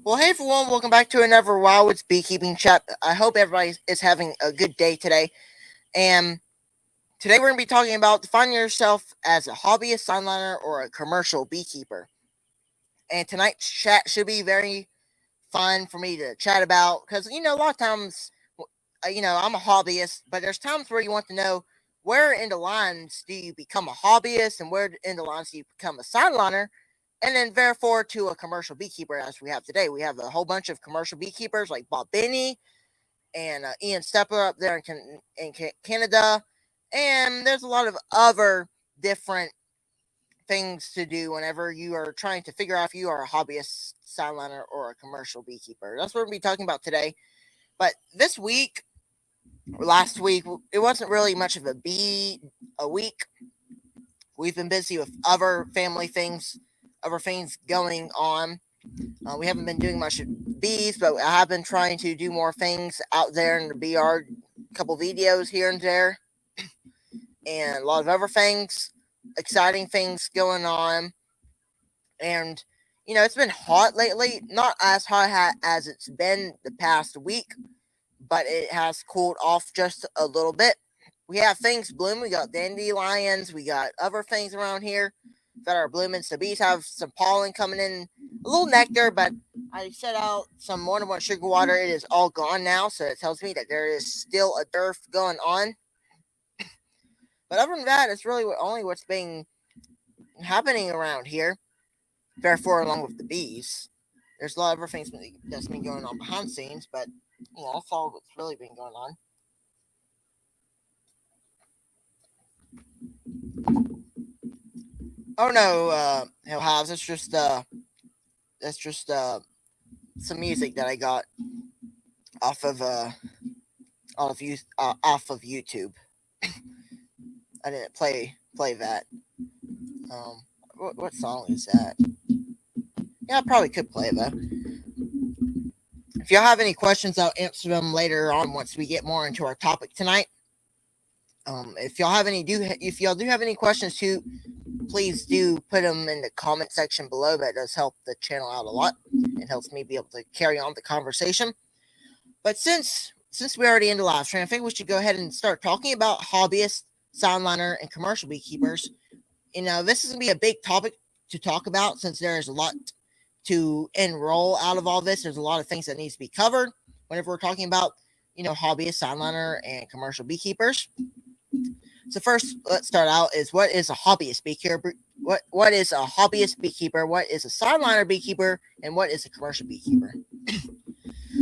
Well, hey everyone, welcome back to another Wildwoods beekeeping chat. I hope everybody is having a good day today. And today we're going to be talking about defining yourself as a hobbyist, sideliner, or a commercial beekeeper. And tonight's chat should be very fun for me to chat about because, a lot of times, I'm a hobbyist, but there's times where you want to know where in the lines do you become a hobbyist and where in the lines do you become a sideliner, and then therefore to a commercial beekeeper as we have today. We have a whole bunch of commercial beekeepers like Bob Binney and Ian Stepper up there in Canada, and there's a lot of other different things to do whenever you are trying to figure out if you are a hobbyist, sideliner, or a commercial beekeeper. That's what we're going to be talking about today. But this week, last week, it wasn't really much of a week. We've been busy with other things going on. We haven't been doing much bees, but I have been trying to do more things out there in the bee yard. A couple videos here and there, and a lot of other things, exciting things going on. And it's been hot lately. Not as hot as it's been the past week, but it has cooled off just a little bit. We have things blooming. We got dandelions. We got other things around here that are blooming. So bees have some pollen coming in, a little nectar, but I set out some more than one sugar water. It is all gone now, so it tells me that there is still a dearth going on. But other than that, it's really only what's been happening around here. Therefore, along with the bees, there's a lot of other things that's been going on behind the scenes, but that's all what's really been going on. Oh no, Hell Hives. That's just some music that I got off of off of YouTube. I didn't play that. What song is that? Yeah, I probably could play it though. If y'all have any questions, I'll answer them later on once we get more into our topic tonight. If y'all do have any questions too, please do put them in the comment section below. That does help the channel out a lot. It helps me be able to carry on the conversation. But since we're already in the live stream, I think we should go ahead and start talking about hobbyists, sideliner, and commercial beekeepers. This is gonna be a big topic to talk about since there is a lot to enroll out of all this. There's a lot of things that needs to be covered whenever we're talking about hobbyists, sideliner, and commercial beekeepers. So first, let's start out is what is a hobbyist beekeeper? What is a hobbyist beekeeper? What is a sideliner beekeeper? And what is a commercial beekeeper?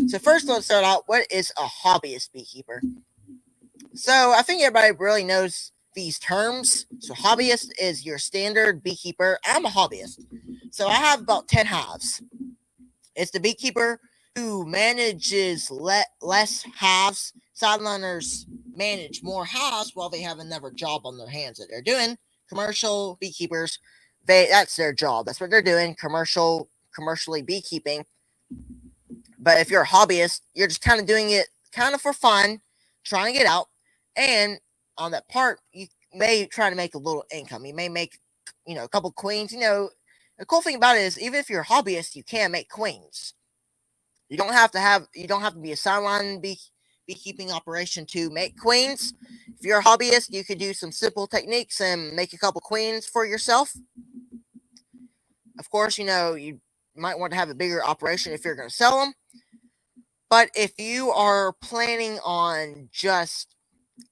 So first, let's start out. What is a hobbyist beekeeper? So I think everybody really knows these terms. So hobbyist is your standard beekeeper. I'm a hobbyist. So I have about 10 hives. It's the beekeeper who manages less hives. Sideliners manage more hives while they have another job on their hands that they're doing. Commercial beekeepers, that's their job. That's what they're doing, commercially beekeeping. But if you're a hobbyist, you're just kind of doing it kind of for fun, trying to get out. And on that part, you may try to make a little income. You may make, a couple queens. The cool thing about it is even if you're a hobbyist, you can make queens. You don't have to be a sideline beekeeping operation to make queens. If you're a hobbyist, you could do some simple techniques and make a couple queens for yourself. Of course, you might want to have a bigger operation if you're going to sell them. But if you are planning on just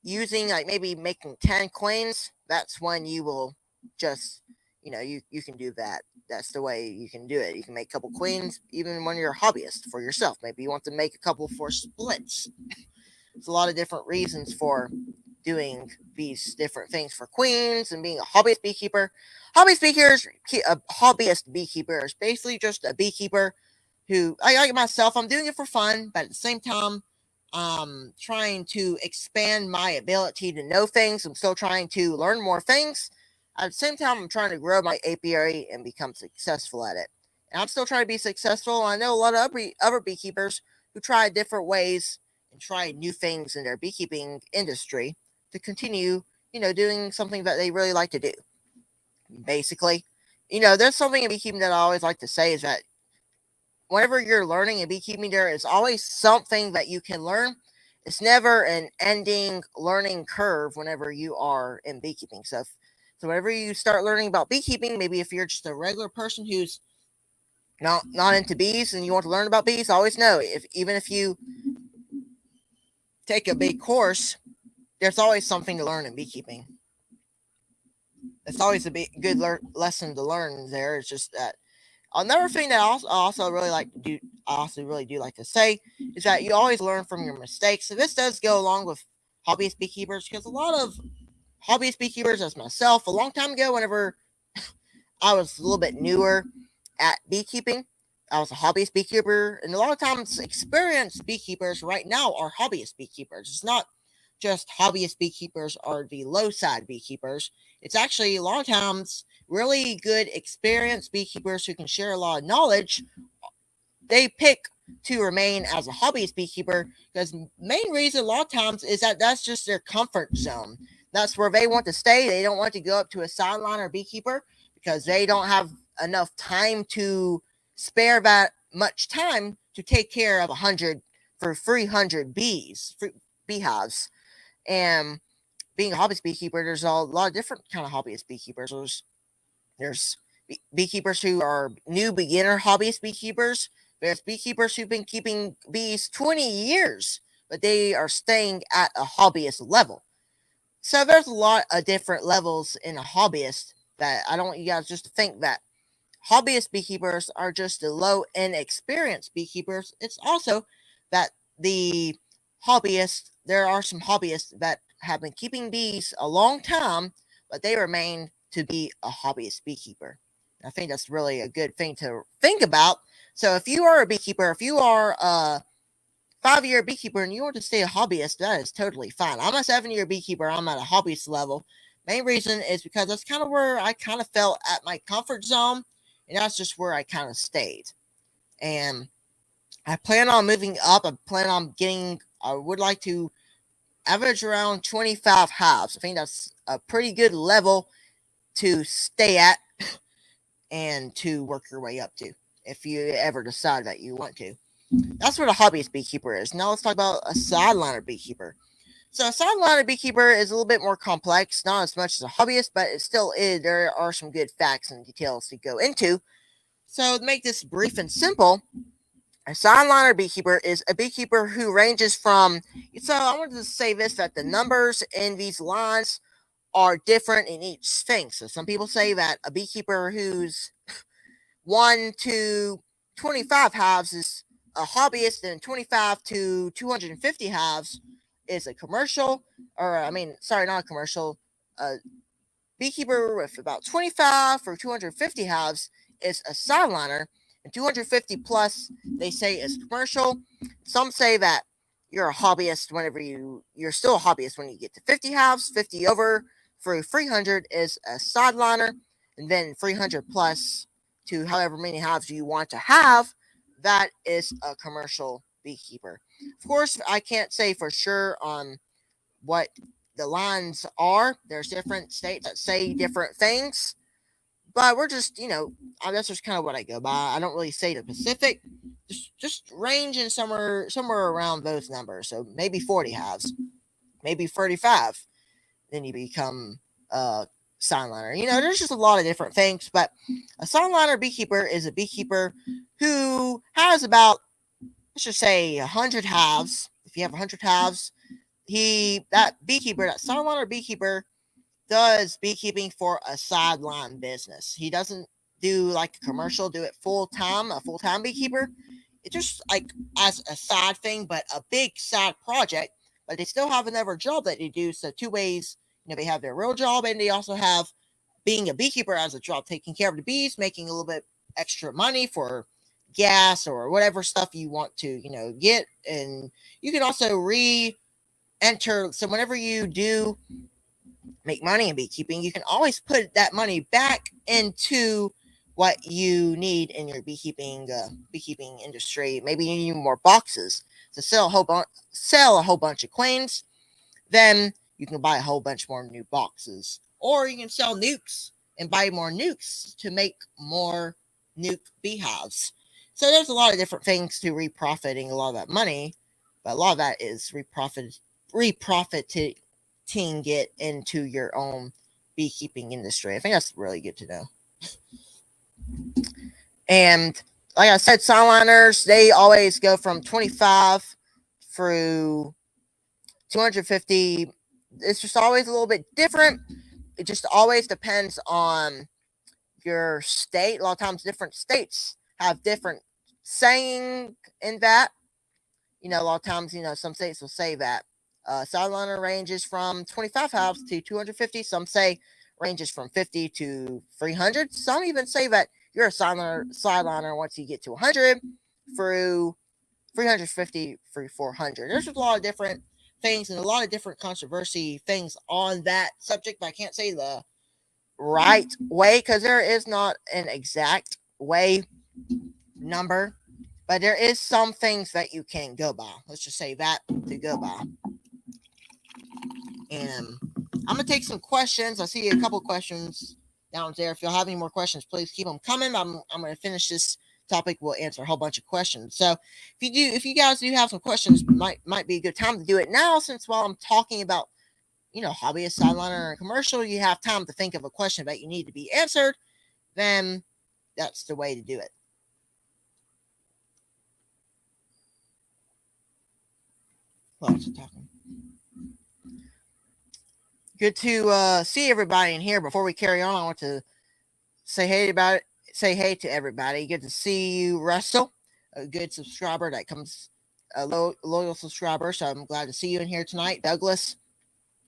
using, like maybe making 10 queens, that's when you will just, you can do that. That's the way you can do it. You can make a couple queens even when you're a hobbyist for yourself. Maybe you want to make a couple for splits. There's a lot of different reasons for doing these different things for queens and being a hobbyist beekeeper. Hobbyist beekeeper is basically just a beekeeper who, like myself, I'm doing it for fun, but at the same time, I'm trying to expand my ability to know things. I'm still trying to learn more things. At the same time, I'm trying to grow my apiary and become successful at it. And I'm still trying to be successful. I know a lot of other beekeepers who try different ways and try new things in their beekeeping industry to continue, doing something that they really like to do. Basically, there's something in beekeeping that I always like to say is that whenever you're learning in beekeeping, there is always something that you can learn. It's never an ending learning curve whenever you are in beekeeping. So whenever you start learning about beekeeping, maybe if you're just a regular person who's not into bees and you want to learn about bees, always know even if you take a big course, there's always something to learn in beekeeping. It's always a good lesson to learn there. It's just that another thing that I also really like to do, I also really do like to say, is that you always learn from your mistakes. So this does go along with hobbyist beekeepers, because a lot of hobbyist beekeepers, as myself, a long time ago, whenever I was a little bit newer at beekeeping, I was a hobbyist beekeeper, and a lot of times experienced beekeepers right now are hobbyist beekeepers. It's not just hobbyist beekeepers are the low side beekeepers. It's actually a lot of times really good experienced beekeepers who can share a lot of knowledge. They pick to remain as a hobbyist beekeeper because the main reason a lot of times is that that's just their comfort zone. That's where they want to stay. They don't want to go up to a sideliner beekeeper because they don't have enough time to spare that much time to take care of 100 for 300 beehives. And being a hobbyist beekeeper, there's a lot of different kind of hobbyist beekeepers. There's beekeepers who are new beginner hobbyist beekeepers. There's beekeepers who've been keeping bees 20 years, but they are staying at a hobbyist level. So there's a lot of different levels in a hobbyist that I don't want you guys just to think that hobbyist beekeepers are just the low inexperienced beekeepers. It's also that there are some hobbyists that have been keeping bees a long time, but they remain to be a hobbyist beekeeper. I think that's really a good thing to think about. So if you are a beekeeper, if you are a 5-year beekeeper and you want to stay a hobbyist, that is totally fine. I'm a 7-year beekeeper. I'm at a hobbyist level. Main reason is because that's kind of where I kind of felt at my comfort zone, and that's just where I kind of stayed. And I plan on moving up. I would like to average around 25 hives. I think that's a pretty good level to stay at and to work your way up to if you ever decide that you want to. That's what a hobbyist beekeeper is. Now let's talk about a sideliner beekeeper. So a sideliner beekeeper is a little bit more complex, not as much as a hobbyist, but it still is. There are some good facts and details to go into. So to make this brief and simple, a sideliner beekeeper is a beekeeper who ranges from, so I wanted to say this, that the numbers in these lines are different in each thing. So some people say that a beekeeper who's 1 to 25 hives is a hobbyist, and 25 to 250 hives is a commercial, not a commercial. A beekeeper with about 25 or 250 hives is a sideliner, and 250 plus they say is commercial. Some say that you're a hobbyist whenever you're still a hobbyist when you get to 50 hives. 50 over through 300 is a sideliner, and then 300 plus to however many hives you want to have, that is a commercial beekeeper. Of course, I can't say for sure on what the lines are. There's different states that say different things, but we're just, that's just kind of what I go by. I don't really say the Pacific, just ranging somewhere around those numbers. So maybe 40 hives, maybe 35. Then you become sideliner. There's just a lot of different things, but a sideliner beekeeper is a beekeeper who has about, let's just say 100 hives. If you have 100 hives, that sideliner beekeeper does beekeeping for a sideline business. He doesn't do like a commercial, do it a full-time beekeeper. It's just like as a side thing, but a big side project, but they still have another job that they do. So two ways, they have their real job, and they also have being a beekeeper as a job, taking care of the bees, making a little bit extra money for gas or whatever stuff you want to, get. And you can also re-enter. So whenever you do make money in beekeeping, you can always put that money back into what you need in your beekeeping industry. Maybe you need more boxes to sell a whole bunch of queens. Then you can buy a whole bunch more new boxes, or you can sell nukes and buy more nukes to make more nuke beehives. So there's a lot of different things to reprofiting a lot of that money, but a lot of that is reprofiting it into your own beekeeping industry. I think that's really good to know. And like I said, sideliners, they always go from 25 through 250. It's just always a little bit different. It just always depends on your state. A lot of times different states have different saying in that. A lot of times, some states will say that sideliner ranges from 25 hives to 250. Some say ranges from 50 to 300. Some even say that you're a sideliner once you get to 100 through 350 through 400. There's a lot of different things and a lot of different controversy things on that subject, but I can't say the right way because there is not an exact way number, but there is some things that you can go by. Let's just say that to go by. And I'm going to take some questions. I see a couple questions down there. If you'll have any more questions, please keep them coming. I'm going to finish this topic. We'll answer a whole bunch of questions. So if you guys do have some questions, might be a good time to do it now, since while I'm talking about, hobbyist, sideliner, and commercial, you have time to think of a question that you need to be answered, then that's the way to do it. Lots of talking. Good to see everybody in here. Before we carry on, I want to say hey to everybody. Good to see you, Russell, a good subscriber that comes, a loyal subscriber. So I'm glad to see you in here tonight. Douglas,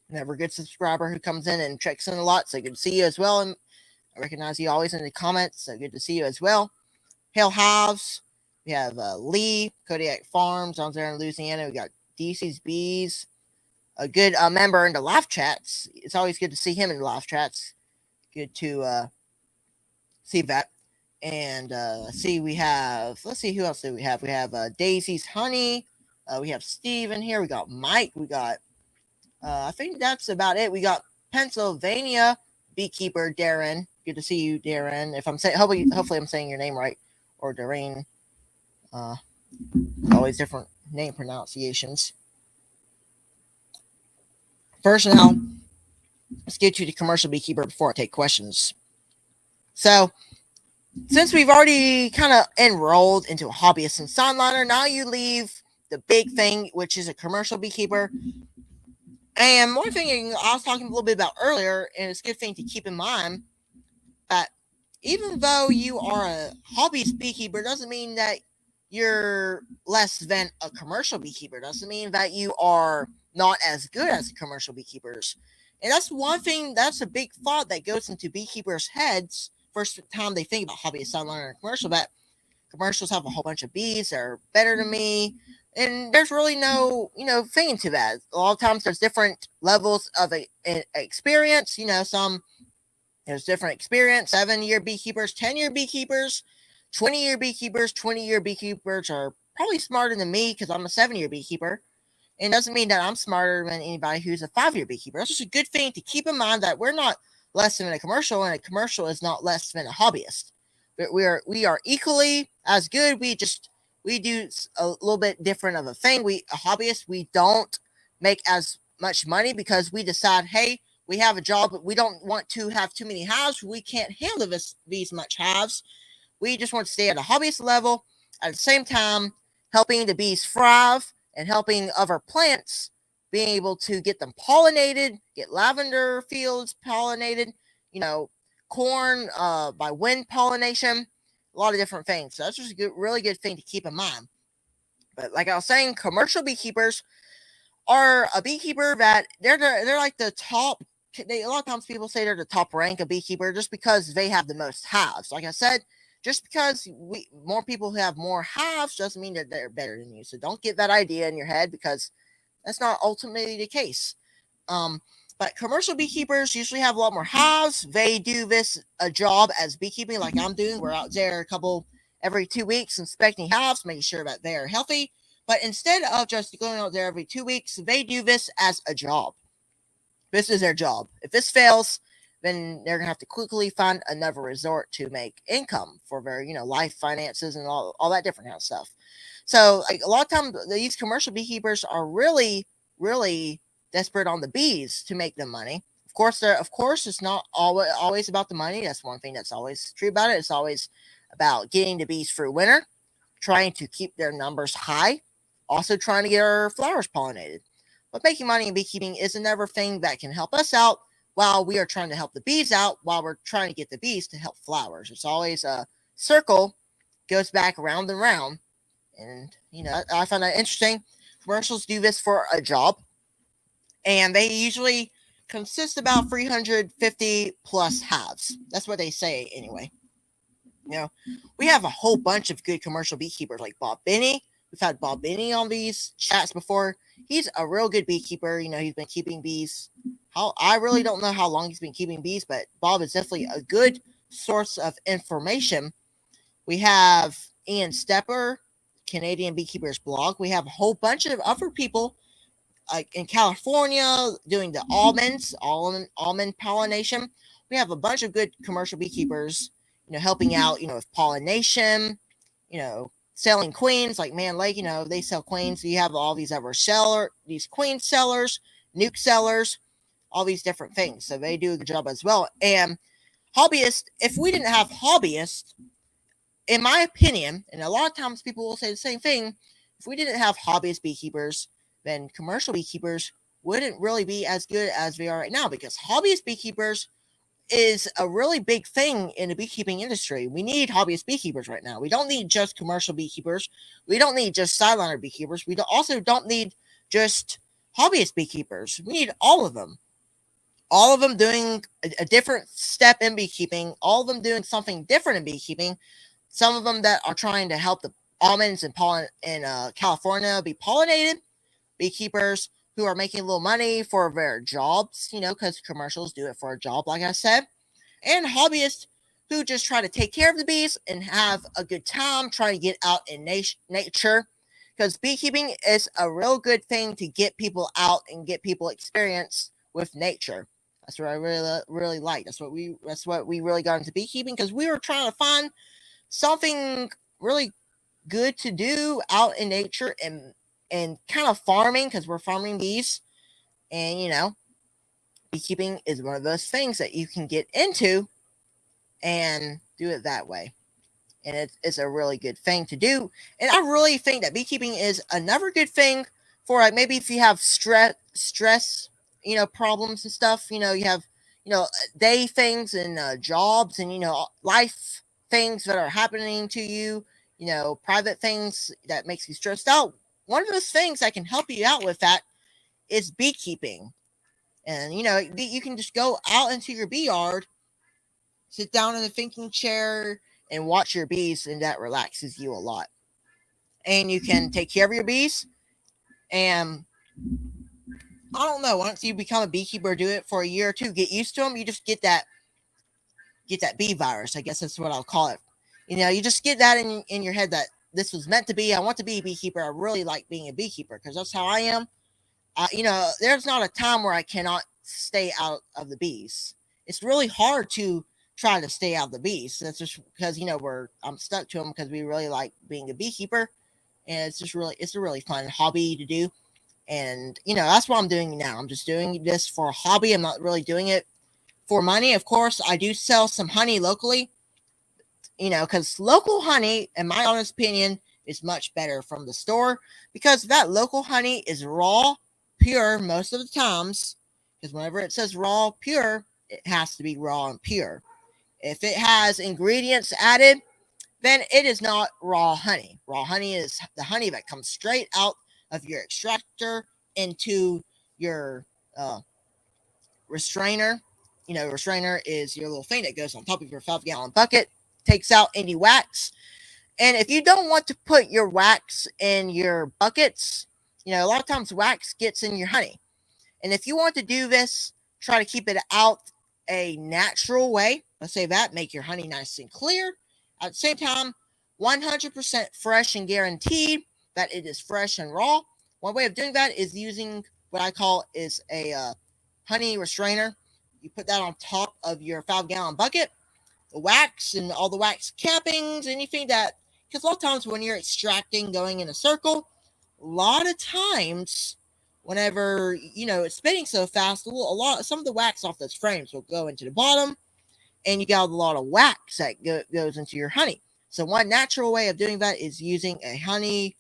another good subscriber who comes in and checks in a lot. So good to see you as well. And I recognize you always in the comments. So good to see you as well. Hail Hives. We have Lee, Kodiak Farms down there in Louisiana. We got DC's Bees, a good member in the live chats. It's always good to see him in the live chats. Good to see that. And let's see who else do we have? We have Daisy's Honey. We have Steve in here. We got Mike. We got I think that's about it. We got Pennsylvania Beekeeper Darren. Good to see you, Darren. If I'm saying, hopefully I'm saying your name right, or Darren. Always different name pronunciations. First, now let's get to the commercial beekeeper before I take questions. So, since we've already kind of enrolled into a hobbyist and sideliner, now you leave the big thing, which is a commercial beekeeper. And one thing I was talking a little bit about earlier, and it's a good thing to keep in mind, that even though you are a hobbyist beekeeper, doesn't mean that you're less than a commercial beekeeper. Doesn't mean that you are not as good as the commercial beekeepers. And that's one thing, that's a big thought that goes into beekeepers' heads first time they think about hobbyist, sideliner, and commercial, that commercials have a whole bunch of bees that are better than me. And there's really no, thing to that. A lot of times there's different levels of experience. There's different experience, 7-year beekeepers, 10-year beekeepers, 20-year beekeepers. 20-year beekeepers are probably smarter than me because I'm a 7-year beekeeper. And it doesn't mean that I'm smarter than anybody who's a 5-year beekeeper. That's just a good thing to keep in mind, that we're not less than a commercial, and a commercial is not less than a hobbyist. But we are equally as good. We do a little bit different of a thing. A hobbyist, we don't make as much money because we decide, hey, we have a job, but we don't want to have too many hives. We can't handle these much hives. We just want to stay at a hobbyist level, at the same time helping the bees thrive and helping other plants being able to get them pollinated, get lavender fields pollinated, corn by wind pollination, a lot of different things. So that's just a really good thing to keep in mind. But like I was saying, commercial beekeepers are a beekeeper that they're like the top. A lot of times people say they're the top rank of beekeeper just because they have the most hives. Like I said, just because more people who have more hives doesn't mean that they're better than you. So don't get that idea in your head, because that's not ultimately the case. But commercial beekeepers usually have a lot more hives. They do a job as beekeeping like I'm doing. We're out there every 2 weeks inspecting hives, making sure that they are healthy. But instead of just going out there every 2 weeks, they do this as a job. This is their job. If this fails, then they're going to have to quickly find another resort to make income for their, life finances and all that different kind of stuff. So like a lot of times these commercial beekeepers are really, really desperate on the bees to make them money. Of course, it's not always about the money. That's one thing that's always true about it. It's always about getting the bees through winter, trying to keep their numbers high, also trying to get our flowers pollinated. But making money in beekeeping is another thing that can help us out while we are trying to help the bees out, while we're trying to get the bees to help flowers. It's always a circle, goes back round and round. And, I find that interesting. Commercials do this for a job, and they usually consist about 350 plus hives. That's what they say anyway. We have a whole bunch of good commercial beekeepers like Bob Binney. We've had Bob Binney on these chats before. He's a real good beekeeper. He's been keeping bees. I really don't know how long he's been keeping bees, but Bob is definitely a good source of information. We have Ian Stepper, Canadian Beekeepers blog. We have a whole bunch of other people like in California doing the almond pollination. We have a bunch of good commercial beekeepers, helping out, with pollination, selling queens like Man Lake, they sell queens. You have all these other these queen sellers, nuke sellers, all these different things. So they do a good job as well. And Hobbyist, if we didn't have Hobbyist, in my opinion, and a lot of times people will say the same thing, if we didn't have hobbyist beekeepers, then commercial beekeepers wouldn't really be as good as they are right now, because hobbyist beekeepers is a really big thing in the beekeeping industry. We need hobbyist beekeepers right now. We don't need just commercial beekeepers. We don't need just Sideliner beekeepers. We also don't need just hobbyist beekeepers. We need all of them. All of them doing a different step in beekeeping. All of them doing something different in beekeeping. Some of them that are trying to help the almonds and pollen in California be pollinated. Beekeepers who are making a little money for their jobs, because commercials do it for a job, like I said. And hobbyists who just try to take care of the bees and have a good time trying to get out in nature. Because beekeeping is a real good thing to get people out and get people experience with nature. That's what I really, really like. That's what we really got into beekeeping, because we were trying to find something really good to do out in nature and kind of farming, because we're farming bees. And, beekeeping is one of those things that you can get into and do it that way. And it's a really good thing to do. And I really think that beekeeping is another good thing for, like, maybe if you have stress, problems and stuff, you have, day things and jobs and, life things that are happening to you, private things that makes you stressed out. One of those things that can help you out with that is beekeeping. And, you can just go out into your bee yard, sit down in a thinking chair, and watch your bees, and that relaxes you a lot. And you can take care of your bees. And I don't know, once you become a beekeeper, do it for a year or two, get used to them, you just get that bee virus, I guess that's what I'll call it. You just get that in your head that this was meant to be. I want to be a beekeeper. I really like being a beekeeper because that's how I am. There's not a time where I cannot stay out of the bees. It's really hard to try to stay out of the bees. That's just because, I'm stuck to them because we really like being a beekeeper. And it's a really fun hobby to do. And, that's what I'm doing now. I'm just doing this for a hobby. I'm not really doing it for money. Of course, I do sell some honey locally, because local honey, in my honest opinion, is much better from the store, because that local honey is raw, pure most of the times, because whenever it says raw, pure, it has to be raw and pure. If it has ingredients added, then it is not raw honey. Raw honey is the honey that comes straight out of your extractor into your restrainer. Restrainer is your little thing that goes on top of your 5-gallon bucket, takes out any wax. And if you don't want to put your wax in your buckets, a lot of times wax gets in your honey. And if you want to do this, try to keep it out a natural way. Let's say that, make your honey nice and clear. At the same time, 100% fresh and guaranteed that it is fresh and raw. One way of doing that is using what I call is a honey restrainer. You put that on top of your 5-gallon bucket, the wax and all the wax cappings, anything that, because a lot of times when you're extracting, going in a circle, a lot of times, whenever it's spinning so fast, some of the wax off those frames will go into the bottom, and you got a lot of wax that goes into your honey. So one natural way of doing that is using a honey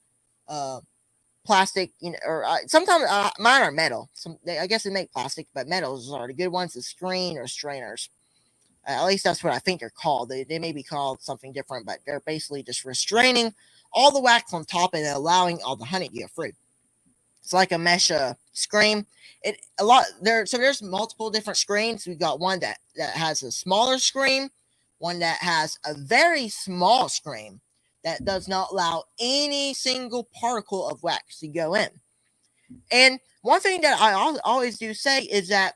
plastic, or sometimes mine are metal. I guess they make plastic, but metals are the good ones, the screen or strainers. At least that's what I think they're called. They may be called something different, but they're basically just restraining all the wax on top and allowing all the honey to go through. It's like a mesh screen. There's multiple different screens. We've got one that has a smaller screen, one that has a very small screen that does not allow any single particle of wax to go in. And one thing that I always do say is that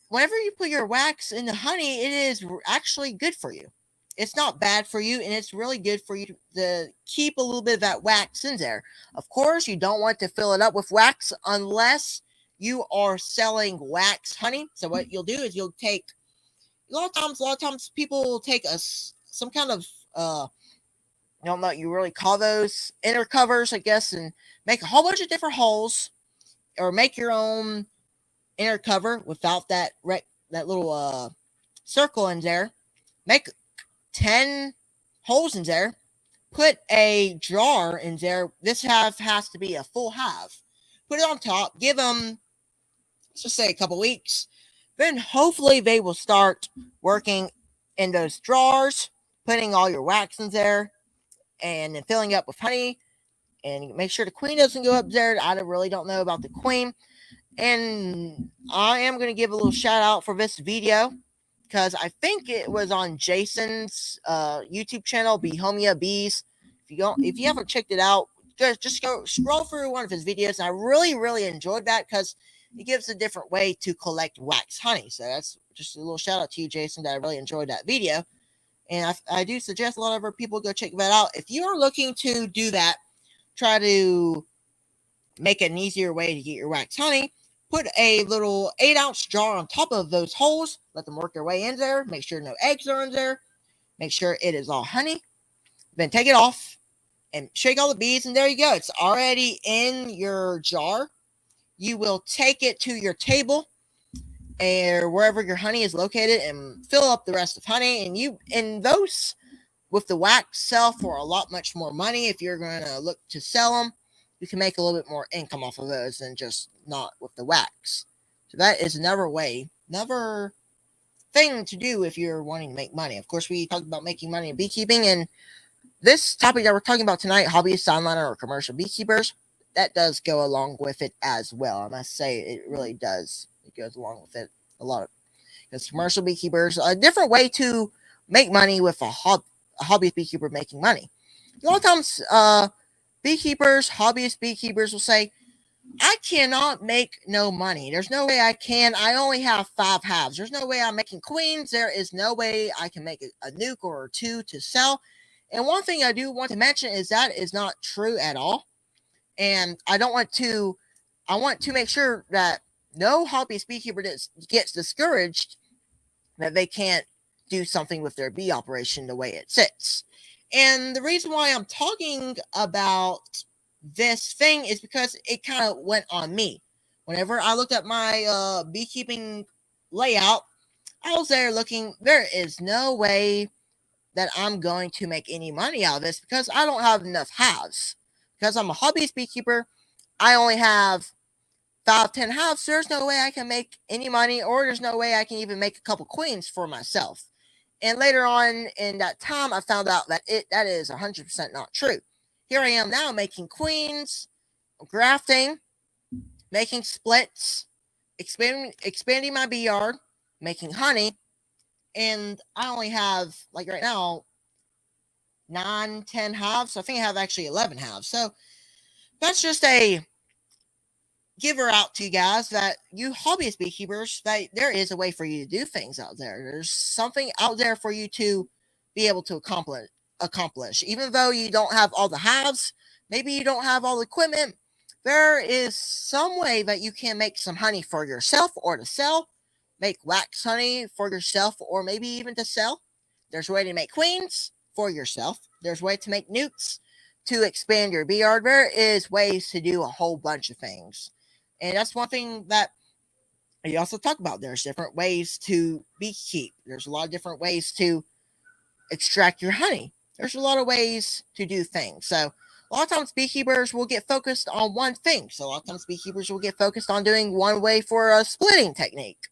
whenever you put your wax in the honey, it is actually good for you. It's not bad for you, and it's really good for you to keep a little bit of that wax in there. Of course, you don't want to fill it up with wax unless you are selling wax honey. So what you'll do is you'll take, a lot of times people will take some kind of, I don't know what you really call those, inner covers, I guess, and make a whole bunch of different holes, or make your own inner cover without that little circle in there. Make 10 holes in there. Put a jar in there. This half has to be a full half. Put it on top. Give them, let's just say, a couple weeks. Then hopefully they will start working in those jars, putting all your wax in there, and then filling up with honey. And make sure the queen doesn't go up there. I really don't know about the queen. And I am going to give a little shout out for this video, because I think it was on Jason's YouTube channel, Behomia Bees. If you haven't checked it out, just go scroll through one of his videos. And I really enjoyed that, because it gives a different way to collect wax honey. So that's just a little shout out to you, Jason, that I really enjoyed that video. And I do suggest a lot of our people go check that out. If you are looking to do that, try to make an easier way to get your wax honey, put a little 8-ounce jar on top of those holes. Let them work their way in there. Make sure no eggs are in there. Make sure it is all honey. Then take it off and shake all the bees, and there you go. It's already in your jar. You will take it to your table or wherever your honey is located and fill up the rest of honey. And those with the wax sell for a lot much more money. If you're going to look to sell them, you can make a little bit more income off of those than just not with the wax. So that is another thing to do if you're wanting to make money. Of course, we talked about making money in beekeeping, and this topic that we're talking about tonight, hobbyist, sideliner, or commercial beekeepers, that does go along with it as well. I must say, it really does. It goes along with it a lot. Because commercial beekeepers, a different way to make money with a hobbyist beekeeper making money. A lot of times, hobbyist beekeepers will say, I cannot make no money. There's no way I can. I only have 5 halves. There's no way I'm making queens. There is no way I can make a nuke or 2 to sell. And one thing I do want to mention is that is not true at all. And I want to make sure that no hobbyist beekeeper gets discouraged that they can't do something with their bee operation the way it sits. And the reason why I'm talking about this thing is because it kind of went on me. Whenever I looked at my beekeeping layout, I was there looking, there is no way that I'm going to make any money out of this, because I don't have enough halves. Because I'm a hobbyist beekeeper, I only have 5-10 halves. There's no way I can make any money, or there's no way I can even make a couple queens for myself. And later on in that time, I found out that that is 100% not true. Here I am now making queens, grafting, making splits, expanding my bee yard, making honey, and I only have, like right now, 9-10 halves. I think I have actually 11 halves. So that's just a giver out to you guys, that you hobbyist beekeepers, that there is a way for you to do things out there. There's something out there for you to be able to accomplish. Even though you don't have all the halves, maybe you don't have all the equipment, there is some way that you can make some honey for yourself or to sell. make wax honey for yourself or maybe even to sell. There's a way to make queens for yourself. There's a way to make nukes to expand your bee yard. There is ways to do a whole bunch of things. And that's one thing that you also talk about. There's different ways to beekeep. There's a lot of different ways to extract your honey. There's a lot of ways to do things. So a lot of times beekeepers will get focused on one thing. So a lot of times beekeepers will get focused on doing one way for a splitting technique.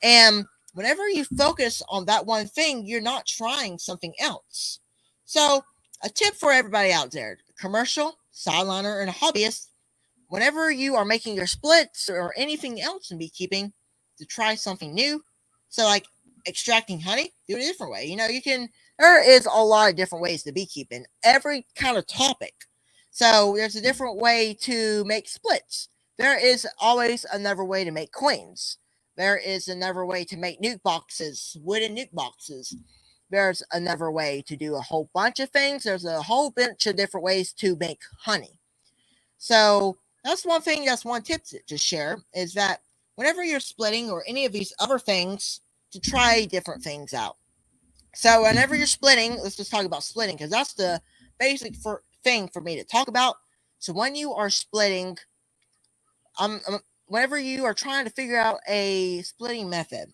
And whenever you focus on that one thing, you're not trying something else. So a tip for everybody out there, commercial, sideliner, and a hobbyist, whenever you are making your splits or anything else in beekeeping, to try something new. So like extracting honey, do it a different way. There is a lot of different ways to beekeep in every kind of topic. So there's a different way to make splits. There is always another way to make queens. There is another way to make nuke boxes, wooden nuke boxes. There's another way to do a whole bunch of things. There's a whole bunch of different ways to make honey. So that's one thing, that's one tip to share, is that whenever you're splitting or any of these other things, to try different things out. So whenever you're splitting, let's just talk about splitting, because that's the basic thing for me to talk about. So when you are splitting, whenever you are trying to figure out a splitting method,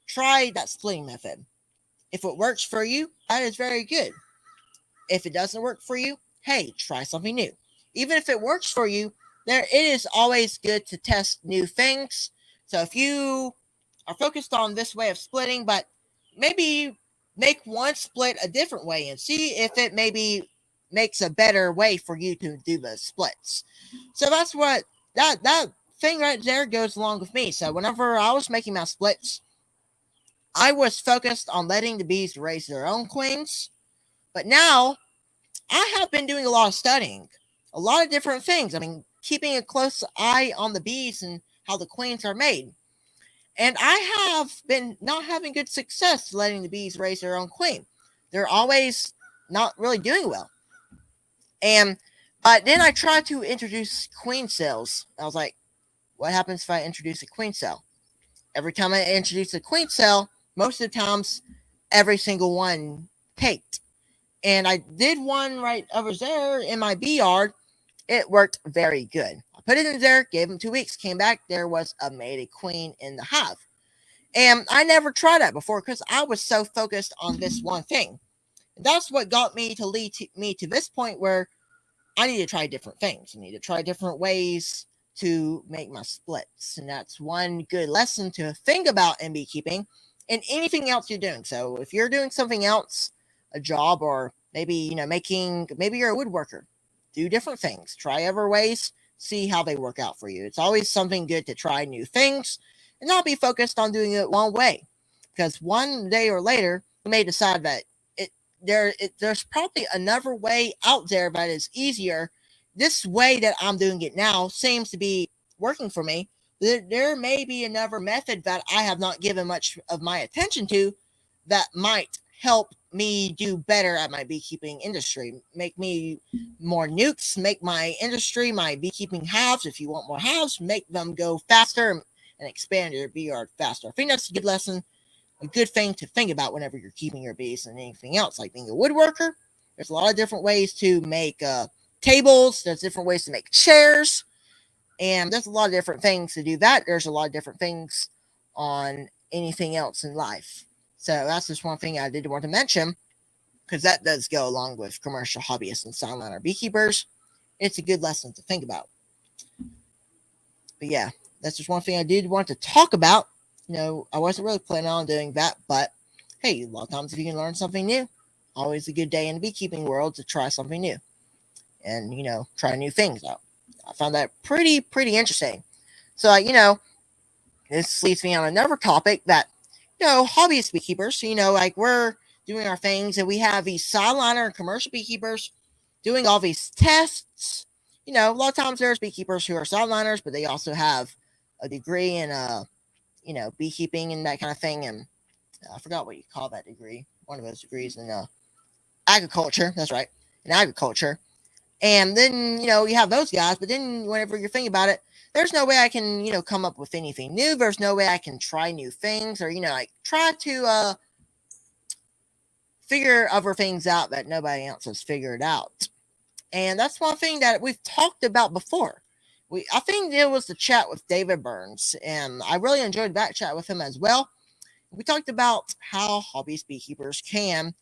try that splitting method. If it works for you, that is very good. If it doesn't work for you, hey, try something new. Even if it works for you, it is always good to test new things. So if you are focused on this way of splitting, but maybe make one split a different way and see if it maybe makes a better way for you to do the splits. So that's what that thing right there goes along with me. So whenever I was making my splits, I was focused on letting the bees raise their own queens. But now I have been doing a lot of studying, a lot of different things. I mean, keeping a close eye on the bees and how the queens are made. And I have been not having good success letting the bees raise their own queen. They're always not really doing well. But then I tried to introduce queen cells. I was like, what happens if I introduce a queen cell? Every time I introduce a queen cell, most of the times, every single one caked. And I did one right over there in my bee yard. It worked very good. I put it in there, gave them 2 weeks, came back, there was a mated queen in the hive. And I never tried that before because I was so focused on this one thing. And that's what got me to lead me to this point where I need to try different things. I need to try different ways to make my splits. And that's one good lesson to think about in beekeeping and anything else you're doing. So if you're doing something else, a job, or maybe, maybe you're a woodworker, do different things, try other ways, see how they work out for you. It's always something good to try new things and not be focused on doing it one way, because one day or later you may decide that there's probably another way out there that is easier. This way that I'm doing it now seems to be working for me. There may be another method that I have not given much of my attention to that might help me do better at my beekeeping industry, make me more nukes, make my industry, my beekeeping hives, if you want more hives, make them go faster and expand your bee yard faster. I think that's a good lesson, a good thing to think about whenever you're keeping your bees and anything else. Like being a woodworker, there's a lot of different ways to make tables, there's different ways to make chairs, and there's a lot of different things to do that. There's a lot of different things on anything else in life. So that's just one thing I did want to mention, because that does go along with commercial hobbyists and sideliner beekeepers. It's a good lesson to think about. But yeah, that's just one thing I did want to talk about. I wasn't really planning on doing that, but hey, a lot of times if you can learn something new, always a good day in the beekeeping world to try something new and, try new things out. I found that pretty interesting. So, this leads me on another topic that, hobbyist beekeepers, like we're doing our things and we have these sideliner and commercial beekeepers doing all these tests. A lot of times there's beekeepers who are sideliners, but they also have a degree in, beekeeping and that kind of thing. And I forgot what you call that degree. One of those degrees in agriculture. That's right. In agriculture. And then, you have those guys. But then whenever you're thinking about it, there's no way I can, come up with anything new. There's no way I can try new things or, like try to figure other things out that nobody else has figured out. And that's one thing that we've talked about before. I think there was the chat with David Burns, and I really enjoyed that chat with him as well. We talked about how hobbyist beekeepers can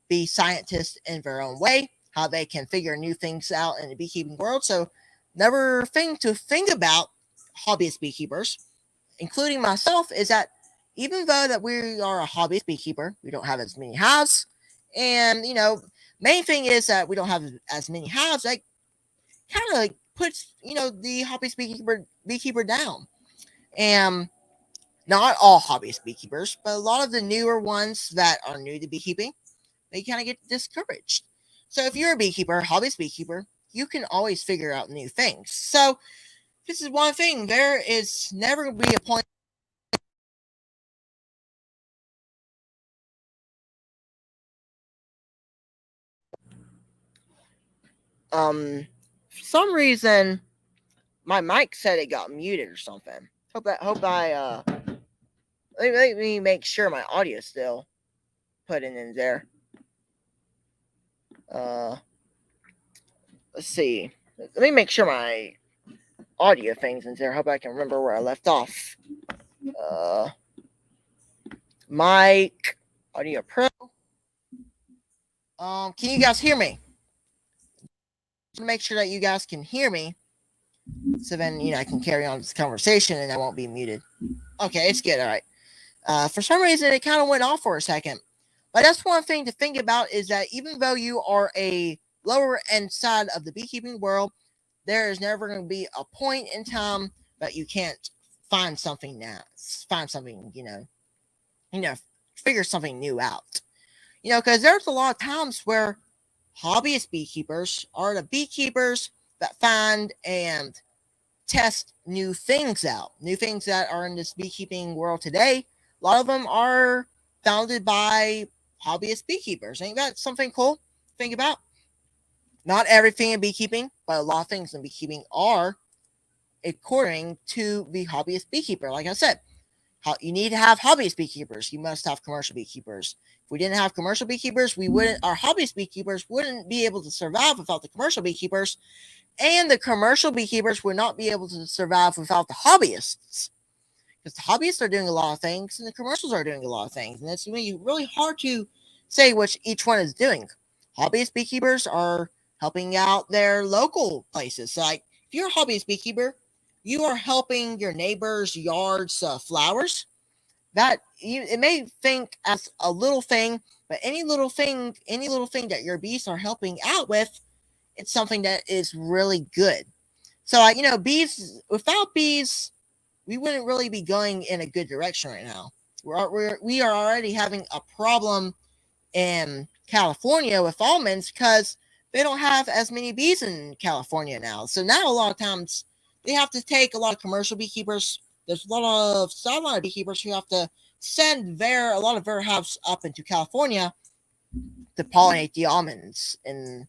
be scientists in their own way, how they can figure new things out in the beekeeping world. So, another thing to think about hobbyist beekeepers, including myself, is that even though that we are a hobbyist beekeeper, we don't have as many hives. And, main thing is that we don't have as many hives. That kind of like puts, the hobbyist beekeeper down. And not all hobbyist beekeepers, but a lot of the newer ones that are new to beekeeping, they kind of get discouraged. So if you're a beekeeper, hobbyist beekeeper, you can always figure out new things. So this is one thing. There is never going to be a point. For some reason, my mic said it got muted or something. Let me make sure my audio is still putting in there. Let's see. Let me make sure my audio thing's in there. Hope I can remember where I left off. Mic, Audio Pro. Can you guys hear me? To make sure that you guys can hear me, so then I can carry on this conversation and I won't be muted. Okay, it's good. All right. For some reason, it kind of went off for a second, but that's one thing to think about is that even though you are a lower end side of the beekeeping world, there is never going to be a point in time that you can't find something now. Find something, figure something new out. Because there's a lot of times where hobbyist beekeepers are the beekeepers that find and test new things out. New things that are in this beekeeping world today. A lot of them are founded by hobbyist beekeepers. Ain't that something cool to think about? Not everything in beekeeping, but a lot of things in beekeeping are according to the hobbyist beekeeper. Like I said, you need to have hobbyist beekeepers. You must have commercial beekeepers. If we didn't have commercial beekeepers, our hobbyist beekeepers wouldn't be able to survive without the commercial beekeepers, and the commercial beekeepers would not be able to survive without the hobbyists. Because the hobbyists are doing a lot of things, and the commercials are doing a lot of things, and it's really hard to say which each one is doing. Hobbyist beekeepers are helping out their local places. So, like, if you're a hobbyist beekeeper, you are helping your neighbors' yards flowers. That it may think as a little thing, but any little thing that your bees are helping out with, it's something that is really good. So, like, bees, without bees, we wouldn't really be going in a good direction right now. We are already having a problem in California with almonds because they don't have as many bees in California now. So now a lot of times they have to take a lot of commercial beekeepers. There's a lot of Sideliner beekeepers who have to send a lot of their hives up into California to pollinate the almonds. And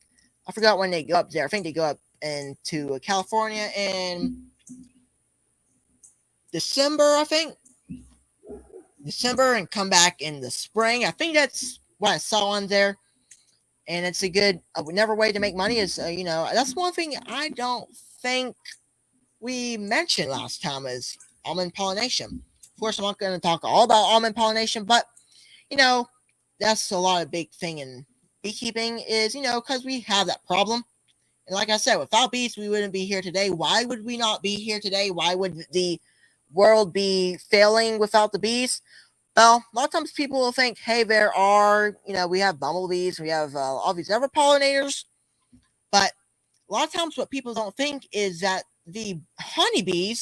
I forgot when they go up there. I think they go up into California in December, and come back in the spring. I think that's what I saw on there. And it's a good, never way to make money is, that's one thing I don't think we mentioned last time is almond pollination. Of course, I'm not going to talk all about almond pollination, but, that's a lot of big thing in beekeeping is, because we have that problem. And like I said, without bees, we wouldn't be here today. Why would we not be here today? Why would the world be failing without the bees? Well, a lot of times people will think, hey, there are, we have bumblebees, we have all these other pollinators. But a lot of times what people don't think is that the honeybee,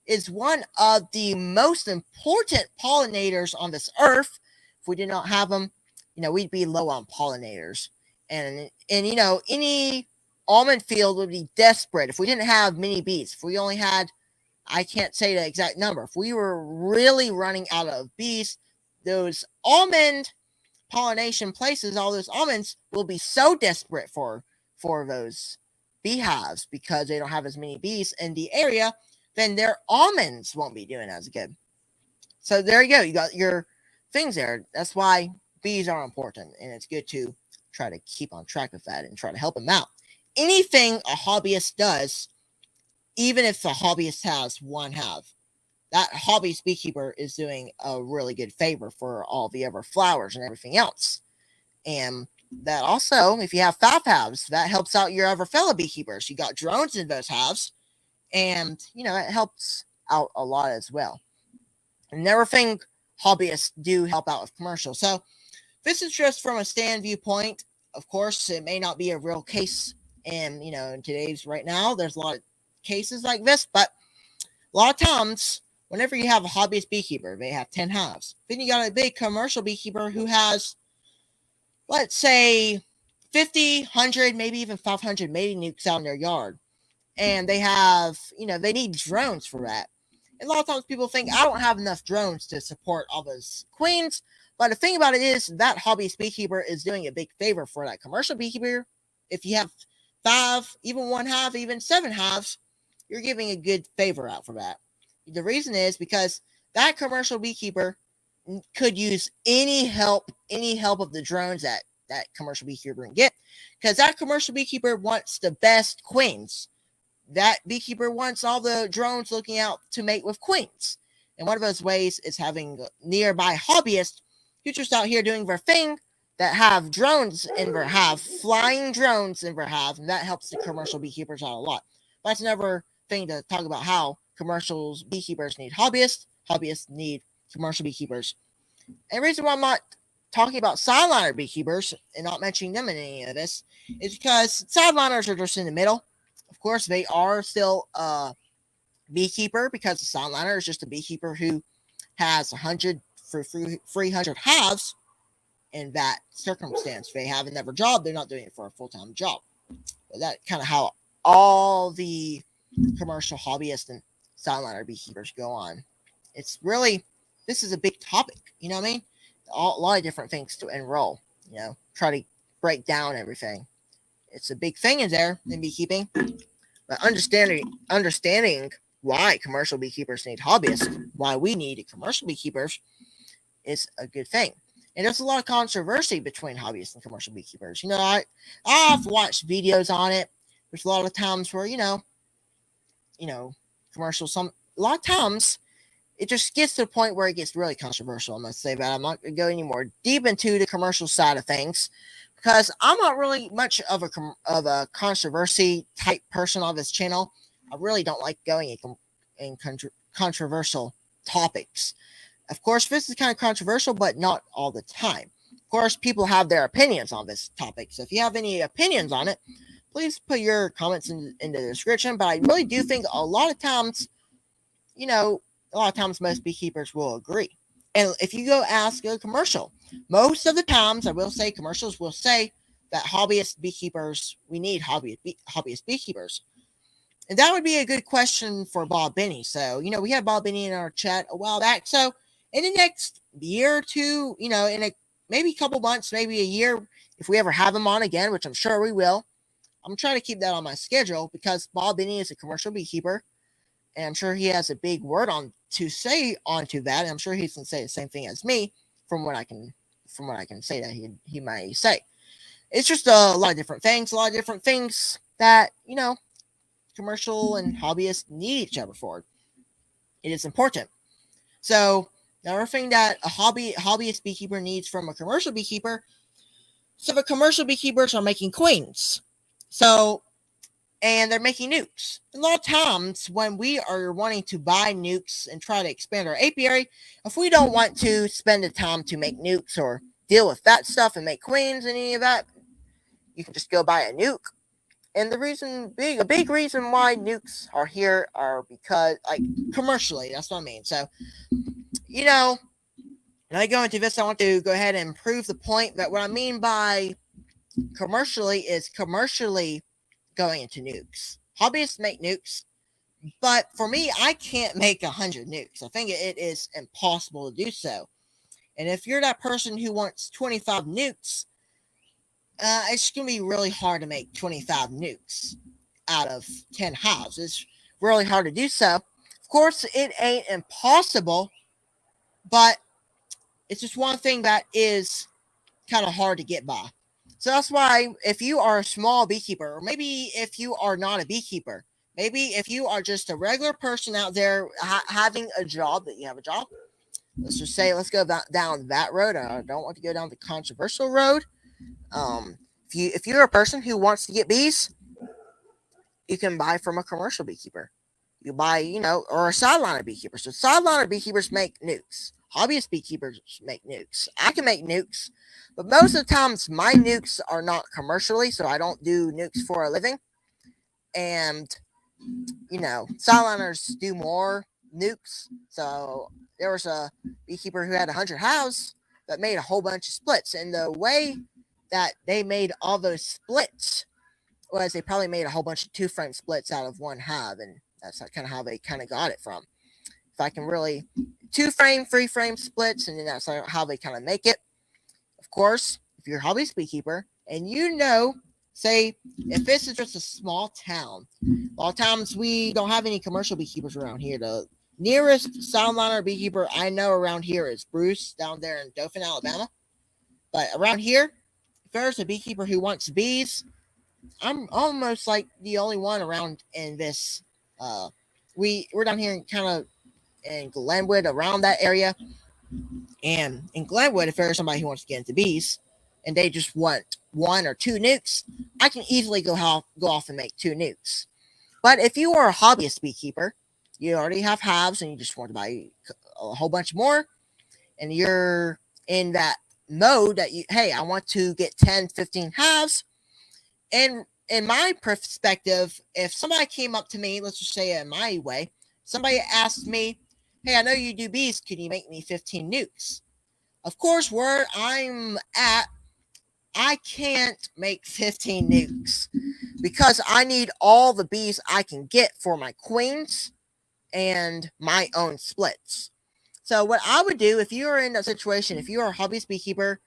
is one of the most important pollinators on this earth. If we did not have them, we'd be low on pollinators. And any almond field would be desperate if we didn't have many bees. If we only had, I can't say the exact number. If we were really running out of bees, those almond pollination places, all those almonds will be so desperate for those beehives because they don't have as many bees in the area, then their almonds won't be doing as good. So there you go. You got your things there. That's why bees are important, and it's good to try to keep on track of that and try to help them out. Anything a hobbyist does, even if the hobbyist has one hive, that hobbyist beekeeper is doing a really good favor for all the other flowers and everything else. And that also, if you have 5 hives, that helps out your other fellow beekeepers. You got drones in those hives, and it helps out a lot as well. And everything hobbyists do help out with commercials. So this is just from a stand viewpoint. Of course, it may not be a real case, and in today's right now, there's a lot of cases like this, but a lot of times, whenever you have a hobbyist beekeeper, they have 10 hives. Then you got a big commercial beekeeper who has, let's say, 50, 100, maybe even 500 mating nukes out in their yard. And they have, they need drones for that. And a lot of times people think, I don't have enough drones to support all those queens. But the thing about it is that hobbyist beekeeper is doing a big favor for that commercial beekeeper. If you have 5, even 1 hive, even 7 hives, you're giving a good favor out for that. The reason is because that commercial beekeeper could use any help of the drones that commercial beekeeper can get, because that commercial beekeeper wants the best queens. That beekeeper wants all the drones looking out to mate with queens. And one of those ways is having nearby hobbyists who just out here doing their thing that have drones in their hive, flying drones in their hive, and that helps the commercial beekeepers out a lot. But that's another thing to talk about, how commercial beekeepers need hobbyists, hobbyists need commercial beekeepers. And the reason why I'm not talking about sideliner beekeepers and not mentioning them in any of this is because sideliners are just in the middle. Of course, they are still a beekeeper, because the sideliner is just a beekeeper who has 100 for 300 hives. In that circumstance, they have another job. They're not doing it for a full-time job. But that's kind of how all the commercial hobbyists and sideliner beekeepers go on. It's really, this is a big topic. You know what I mean? A lot of different things to enroll. Try to break down everything. It's a big thing in there in beekeeping. But understanding why commercial beekeepers need hobbyists, why we need commercial beekeepers, is a good thing. And there's a lot of controversy between hobbyists and commercial beekeepers. I've watched videos on it. There's a lot of times where, commercials, a lot of times it just gets to the point where it gets really controversial. I must say that I'm not going to go any more deep into the commercial side of things, because I'm not really much of a controversy type person on this channel. I really don't like going in controversial topics. Of course, this is kind of controversial, but not all the time. Of course, people have their opinions on this topic. So if you have any opinions on it, please put your comments in the description. But I really do think a lot of times most beekeepers will agree. And if you go ask a commercial, most of the times, I will say, commercials will say that hobbyist beekeepers, we need hobbyist beekeepers. And that would be a good question for Bob Benny. So, we had Bob Benny in our chat a while back. So in the next year or two, in maybe a couple months, maybe a year, if we ever have him on again, which I'm sure we will, I'm trying to keep that on my schedule, because Bob Benny is a commercial beekeeper, and I'm sure he has a big word to say onto that. And I'm sure he can say the same thing as me from what I can say that he might say. It's just a lot of different things that, commercial and hobbyists need each other for. It is important. So another thing that a hobbyist beekeeper needs from a commercial beekeeper, so the commercial beekeepers are making queens. And they're making nukes. A lot of times when we are wanting to buy nukes and try to expand our apiary, if we don't want to spend the time to make nukes or deal with that stuff and make queens and any of that, you can just go buy a nuke. And a big reason why nukes are here are because, commercially, that's what I mean. So, when I go into this, I want to go ahead and prove the point that what I mean by commercially is commercially going into nukes. Hobbyists make nukes, but for me, I can't make 100 nukes. I think it is impossible to do so. And if you're that person who wants 25 nukes, it's going to be really hard to make 25 nukes. out of 10 hives. It's really hard to do so. Of course, it ain't impossible, but it's just one thing that is kind of hard to get by. So that's why if you are a small beekeeper, or maybe if you are not a beekeeper, maybe if you are just a regular person out there having a job, that you have a job, let's just say, let's go down that road. I don't want to go down the controversial road. If you're a person who wants to get bees, you can buy from a commercial beekeeper. You buy, or a sideliner beekeeper. So sideliner beekeepers make nukes. Hobbyist beekeepers make nukes. I can make nukes, but most of the times my nukes are not commercially, so I don't do nukes for a living. And, sideliners do more nukes. So there was a beekeeper who had 100 hives that made a whole bunch of splits. And the way that they made all those splits was they probably made a whole bunch of 2-frame splits out of one hive. And that's kind of how they kind of got it from. If I can really 2-frame, 3-frame splits, and then that's how they kind of make it. Of course, if you're a hobbyist beekeeper, and say, if this is just a small town, a lot of times we don't have any commercial beekeepers around here. The nearest sideliner beekeeper I know around here is Bruce down there in Dothan, Alabama. But around here, if there's a beekeeper who wants bees, I'm almost like the only one around in this. We're down here in Glenwood, around that area. And in Glenwood, if there's somebody who wants to get into bees and they just want 1 or 2 nukes, I can easily go off and make 2 nukes. But if you are a hobbyist beekeeper, you already have hives and you just want to buy a whole bunch more, and you're in that mode that I want to get 10, 15 hives. And in my perspective, if somebody came up to me, let's just say in my way, somebody asked me, hey, I know you do bees, can you make me 15 nukes? Of course, where I'm at, I can't make 15 nukes because I need all the bees I can get for my queens and my own splits. So what I would do, if you're in a situation, if you're a hobbyist beekeeper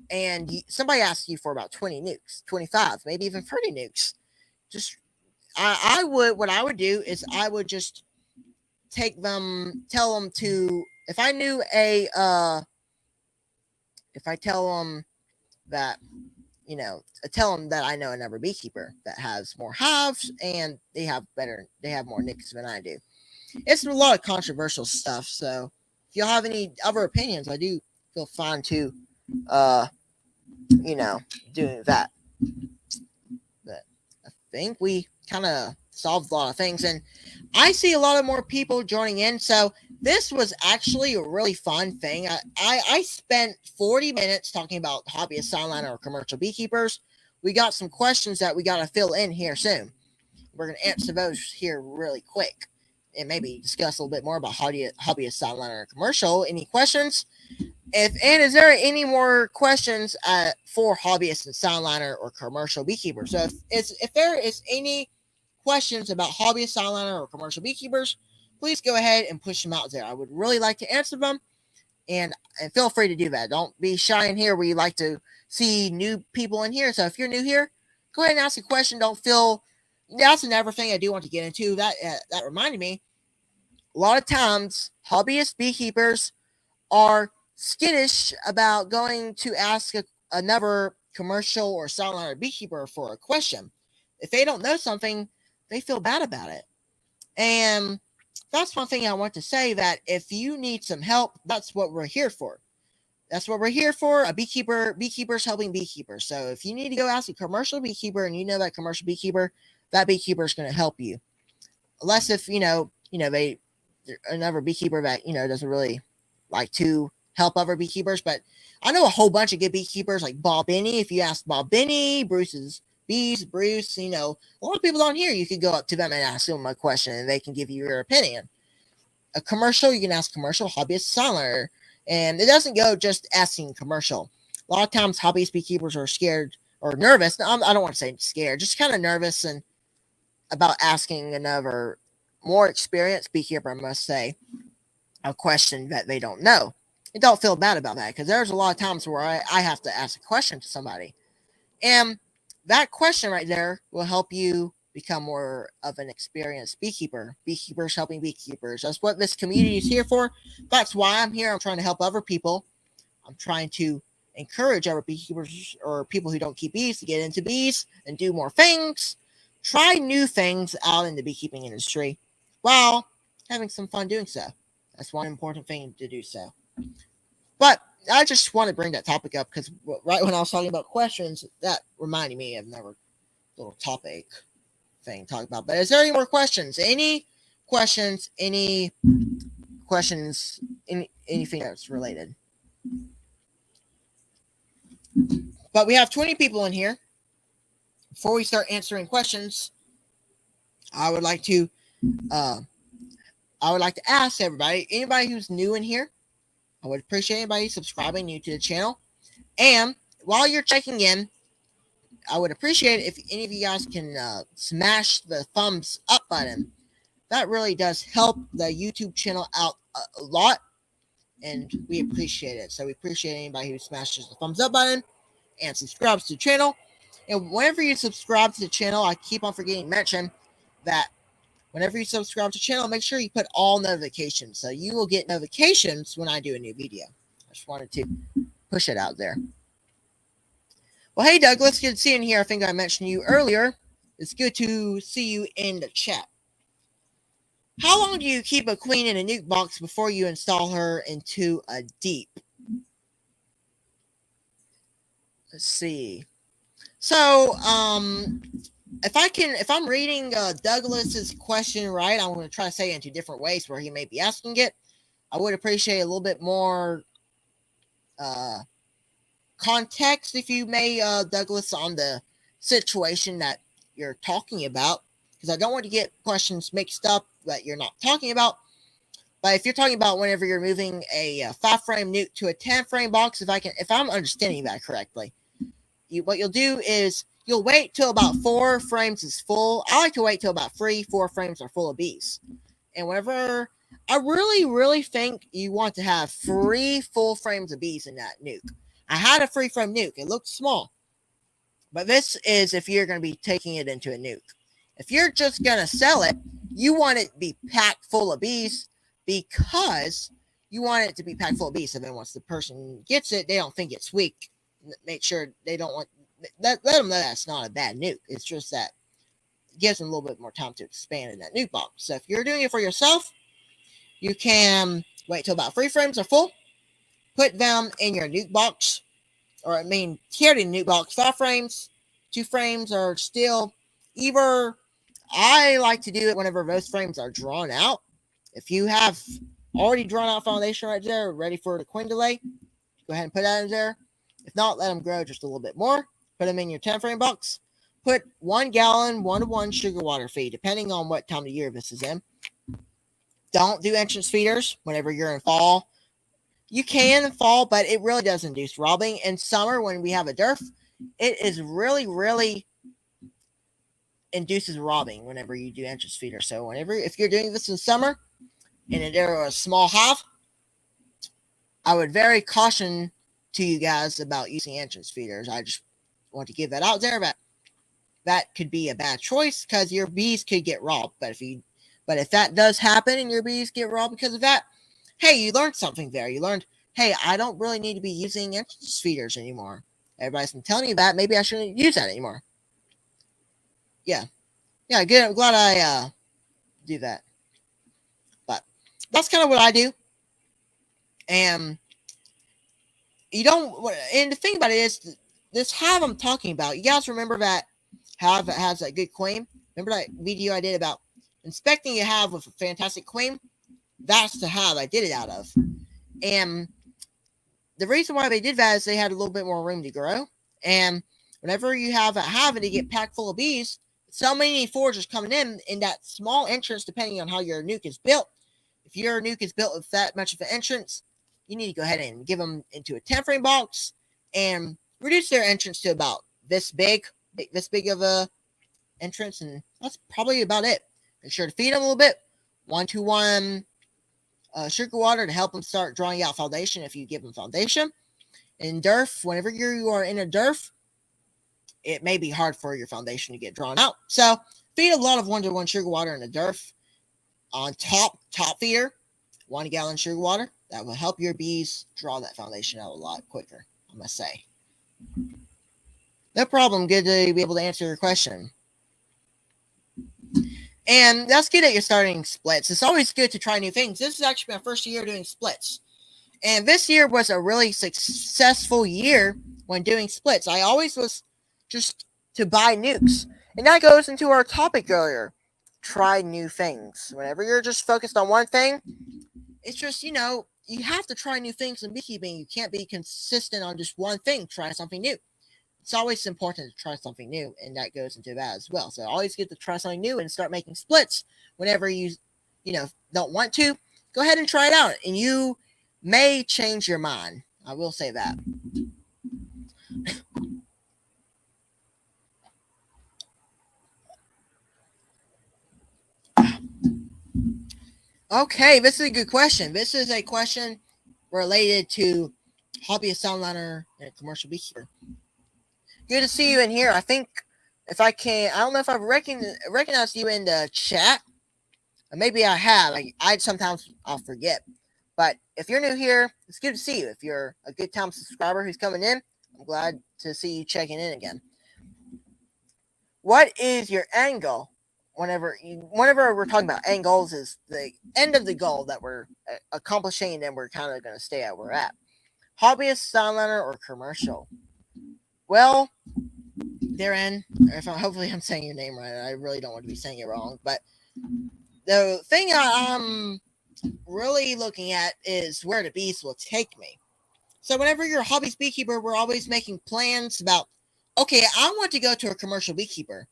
and somebody asks you for about 20 nukes, 25, maybe even 30 nukes, what I would do is I would just tell them to, if I tell them that, tell them that I know another beekeeper that has more hives and they have more nukes than I do. It's a lot of controversial stuff, so if y'all have any other opinions, I do feel fine to, doing that. But I think we kind of solved a lot of things, and I see a lot of more people joining in, so this was actually a really fun thing. I spent 40 minutes talking about hobbyist, sideliner, or commercial beekeepers. We got some questions that we got to fill in here soon. We're going to answer those here really quick and maybe discuss a little bit more about hobbyist, sideliner, or commercial. Any questions? Is there any more questions for hobbyist and sideliner or commercial beekeepers? So if there is any questions about hobbyist, sideliner, or commercial beekeepers, please go ahead and push them out there. I would really like to answer them, and feel free to do that. Don't be shy in here. We like to see new people in here. So if you're new here, go ahead and ask a question. Don't feel, that's another thing I do want to get into. That reminded me, a lot of times hobbyist beekeepers are skittish about going to ask another commercial or sideliner beekeeper for a question. If they don't know something, they feel bad about it. And that's one thing I want to say, that if you need some help, that's what we're here for. That's what we're here for. Beekeepers helping beekeepers. So if you need to go ask a commercial beekeeper and you know that commercial beekeeper, that beekeeper is going to help you. Unless if, they, another beekeeper that, doesn't really like to help other beekeepers. But I know a whole bunch of good beekeepers like Bob Binney. If you ask Bob Binney, Bruce, a lot of people on here, you could go up to them and ask them a question and they can give you your opinion. A commercial, you can ask commercial, hobbyist, sideliner, and it doesn't go just asking commercial. A lot of times hobbyist beekeepers are scared or nervous. I don't want to say scared, just kind of nervous and about asking another more experienced beekeeper, I must say, a question that they don't know. And don't feel bad about that, because there's a lot of times where I have to ask a question to somebody. And that question right there will help you become more of an experienced beekeeper. Beekeepers helping beekeepers. That's what this community is here for. That's why I'm here. I'm trying to help other people. I'm trying to encourage other beekeepers or people who don't keep bees to get into bees and do more things. Try new things out in the beekeeping industry while having some fun doing so. That's one important thing to do so. But I just want to bring that topic up because right when I was talking about questions, that reminded me of another little topic thing to talk about. But is there any more questions? Any questions? Any questions? Anything that's related? But we have 20 people in here. Before we start answering questions, I would like to ask everybody, anybody who's new in here, I would appreciate anybody subscribing new to the channel. And while you're checking in, I would appreciate it if any of you guys can smash the thumbs up button. That really does help the YouTube channel out a lot, and we appreciate it. So we appreciate anybody who smashes the thumbs up button and subscribes to the channel. And whenever you subscribe to the channel, I keep on forgetting to mention that whenever you subscribe to the channel, make sure you put all notifications. So you will get notifications when I do a new video. I just wanted to push it out there. Well, hey, Douglas, good to see you in here. I think I mentioned you earlier. It's good to see you in the chat. How long do you keep a queen in a nuke box before you install her into a deep? Let's see. So, if I'm reading Douglas's question right, I'm going to try to say it in 2 different ways where he may be asking it. I would appreciate a little bit more context, if you may, Douglas, on the situation that you're talking about, because I don't want to get questions mixed up that you're not talking about. But if you're talking about whenever you're moving a 5-frame nuke to a 10-frame box, if I'm understanding that correctly, what you'll do is you'll wait till about 4 frames is full. I like to wait till about 3-4 frames are full of bees. And whenever, I really think you want to have 3 full frames of bees in that nuke. I had a 3-frame nuke. It looked small. But this is if you're going to be taking it into a nuke. If you're just going to sell it, you want it to be packed full of bees because you want it to be packed full of bees. So then once the person gets it, they don't think it's weak. Make sure they don't want, let them know that's not a bad nuke. It's just that it gives them a little bit more time to expand in that nuke box. So if you're doing it for yourself, you can wait till about 3 frames are full, put them in your nuke box, or here in nuke box, 5 frames, 2 frames are still either. I like to do it whenever those frames are drawn out. If you have already drawn out foundation right there, ready for the queen delay, go ahead and put that in there. If not, let them grow just a little bit more. Put them in your 10-frame box. Put 1 gallon, 1-to-1 sugar water feed, depending on what time of year this is in. Don't do entrance feeders whenever you're in fall. You can in fall, but it really does induce robbing. In summer, when we have a dearth, it is really induces robbing whenever you do entrance feeder. So if you're doing this in summer and there are a small hive, I would very caution to you guys about using entrance feeders. I just want to give that out there, but that could be a bad choice because your bees could get robbed. But if that does happen and your bees get robbed because of that, hey, you learned something there. You learned, hey, I don't really need to be using entrance feeders anymore. Everybody's been telling you that. Maybe I shouldn't use that anymore. Yeah, good. I'm glad I do that. But that's kind of what I do. And and the thing about it is, this hive I'm talking about, you guys remember that hive that has that good queen? Remember that video I did about inspecting a hive with a fantastic queen? That's the hive I did it out of. And the reason why they did that is they had a little bit more room to grow. And whenever you have a hive and you get packed full of bees, so many foragers coming in that small entrance, depending on how your nuke is built. If your nuke is built with that much of an entrance, you need to go ahead and give them into a 10-frame box and reduce their entrance to about this big of a entrance, and that's probably about it. Make sure to feed them a little bit, 1-to-1 sugar water to help them start drawing out foundation if you give them foundation. In dearth, whenever you are in a dearth, it may be hard for your foundation to get drawn out. So feed a lot of 1-to-1 sugar water in the dirt on top feeder, 1 gallon sugar water. That will help your bees draw that foundation out a lot quicker, I must say. No problem. Good to be able to answer your question. And that's good that you're starting splits. It's always good to try new things. This is actually my first year doing splits. And this year was a really successful year when doing splits. I always was just to buy nukes. And that goes into our topic earlier. Try new things. Whenever you're just focused on one thing, it's just, you have to try new things in beekeeping. You can't be consistent on just one thing. Try something new. It's always important to try something new, and that goes into that as well. So always get to try something new and start making splits whenever you don't want to. Go ahead and try it out, and you may change your mind. I will say that. Okay, this is a good question. This is a question related to hobbyist, sideliner, and commercial beekeeper. Good to see you in here. I think if I can, I don't know if I've recognized you in the chat. Maybe I have. I'll forget. But if you're new here, it's good to see you. If you're a good time subscriber who's coming in, I'm glad to see you checking in again. What is your end goal? Whenever we're talking about end goals, is the end of the goal that we're accomplishing, and then we're kind of going to stay at where we're at. Hobbyist, sideliner, or commercial? Well, Darren, hopefully I'm saying your name right. I really don't want to be saying it wrong. But the thing I'm really looking at is where the bees will take me. So whenever you're a hobbyist beekeeper, we're always making plans about, okay, I want to go to a commercial beekeeper.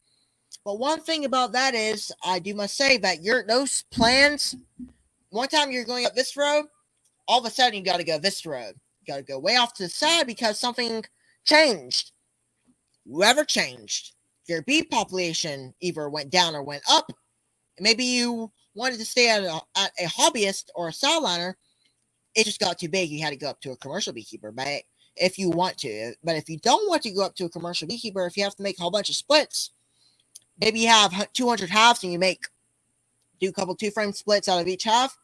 But one thing about that is, I must say that those plans, one time you're going up this road, all of a sudden you got to go this road. You got to go way off to the side because something changed. Whoever changed, your bee population either went down or went up. Maybe you wanted to stay at a hobbyist or a sideliner. It just got too big. You had to go up to a commercial beekeeper, but if you want to. But if you don't want to go up to a commercial beekeeper, if you have to make a whole bunch of splits, maybe you have 200 halves and you do a couple 2-frame splits out of each half.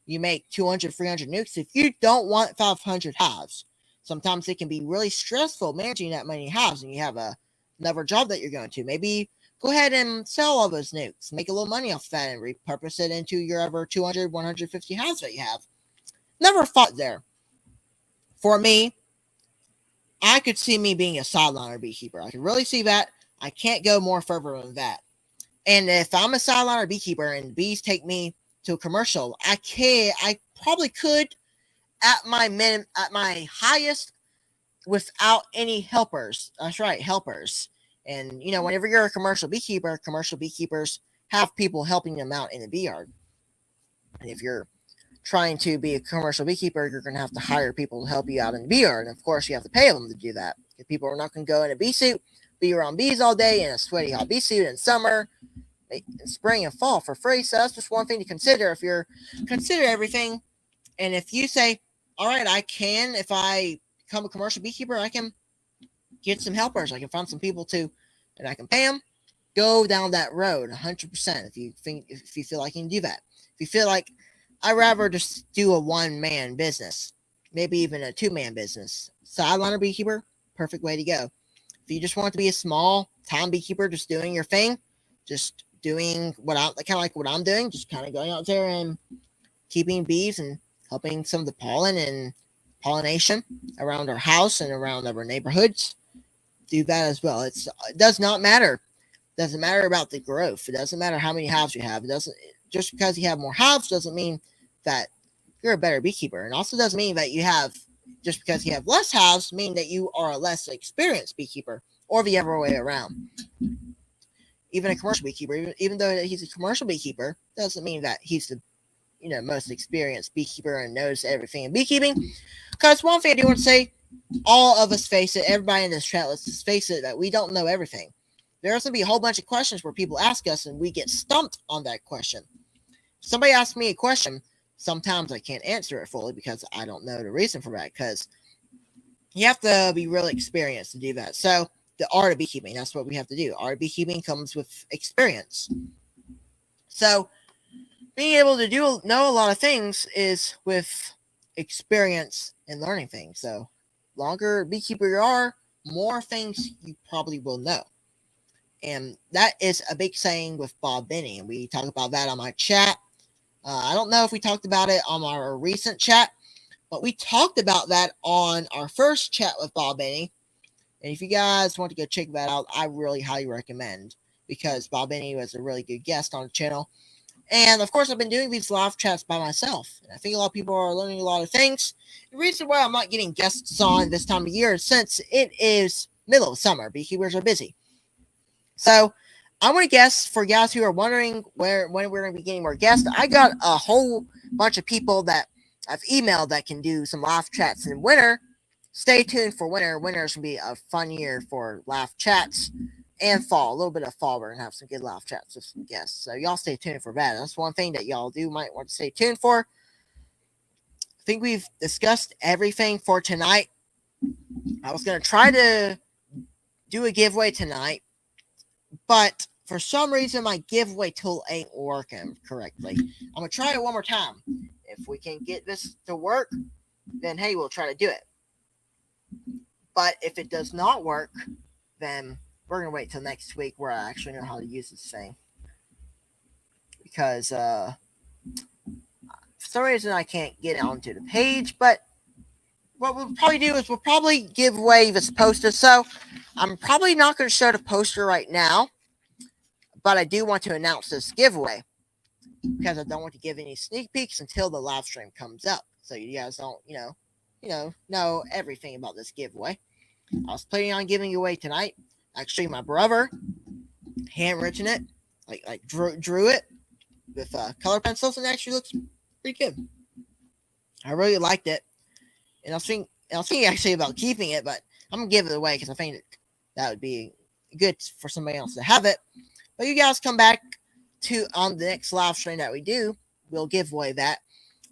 You make 200, 300 nukes. If you don't want 500 halves, sometimes it can be really stressful managing that many halves, and you have another job that you're going to. Maybe go ahead and sell all those nukes, make a little money off that, and repurpose it into your other 200, 150 halves that you have. Never thought there. For me, I could see me being a sideliner beekeeper. I could really see that. I can't go more further than that. And if I'm a sideliner beekeeper and bees take me to a commercial, I probably could at my highest without any helpers. That's right, helpers. And whenever you're a commercial beekeepers have people helping them out in the bee yard. And if you're trying to be a commercial beekeeper, you're going to have to hire people to help you out in the bee yard. And of course, you have to pay them to do that. If people are not going to go in a bee suit, be around bees all day in a sweaty hot bee suit in summer, in spring and fall for free. So that's just one thing to consider. If you're consider everything, and if you say, all right, if I become a commercial beekeeper, I can get some helpers. I can find some people too, and I can pay them. Go down that road 100%. If you feel like you can do that. If you feel like I'd rather just do a one-man business, maybe even a 2-man business. Sideliner beekeeper, perfect way to go. If you just want to be a small-time beekeeper, just doing your thing, just doing what I'm doing, just kind of going out there and keeping bees and helping some of the pollen and pollination around our house and around our neighborhoods. Do that as well. It does not matter. It doesn't matter about the growth. It doesn't matter how many hives you have. Just because you have more hives doesn't mean that you're a better beekeeper. And also doesn't mean that just because you have less hives, mean that you are a less experienced beekeeper, or the other way around. Even a commercial beekeeper, even though he's a commercial beekeeper, doesn't mean that he's the most experienced beekeeper and knows everything in beekeeping. Because one thing I do want to say, all of us face it, everybody in this chat, let's just face it, that we don't know everything. There's going to be a whole bunch of questions where people ask us and we get stumped on that question. If somebody asks me a question, sometimes I can't answer it fully because I don't know the reason for that, because you have to be really experienced to do that. So the art of beekeeping. That's what we have to do. Art of beekeeping comes with experience. So being able to know a lot of things is with experience and learning things. So longer beekeeper you are, more things you probably will know. And that is a big saying with Bob Benny. And we talk about that on my chat. I don't know if we talked about it on our recent chat, but we talked about that on our first chat with Bob Benny. And if you guys want to go check that out, I really highly recommend, because Bob Benny was a really good guest on the channel. And of course, I've been doing these live chats by myself. And I think a lot of people are learning a lot of things. The reason why I'm not getting guests on this time of year is since it is middle of summer. Beekeepers are busy. So I want to guess, for guys who are wondering when we're going to be getting more guests, I got a whole bunch of people that I've emailed that can do some live chats in winter. Stay tuned for winter. Winter is going to be a fun year for live chats, and fall. A little bit of fall. We're going to have some good live chats with some guests. So y'all stay tuned for that. That's one thing that y'all might want to stay tuned for. I think we've discussed everything for tonight. I was going to try to do a giveaway tonight, but for some reason, my giveaway tool ain't working correctly. I'm going to try it one more time. If we can get this to work, then hey, we'll try to do it. But if it does not work, then we're going to wait till next week where I actually know how to use this thing. Because for some reason, I can't get onto the page. But what we'll probably do is we'll probably give away this poster. So I'm probably not going to show the poster right now, but I do want to announce this giveaway, because I don't want to give any sneak peeks until the live stream comes up, so you guys don't know everything about this giveaway. I was planning on giving away tonight. Actually, my brother handwritten it, like drew it with color pencils, and it actually looks pretty good. I really liked it, and I was thinking actually about keeping it, but I'm gonna give it away because I think that would be good for somebody else to have it. But you guys come back on the next live stream that we do, we'll give away that.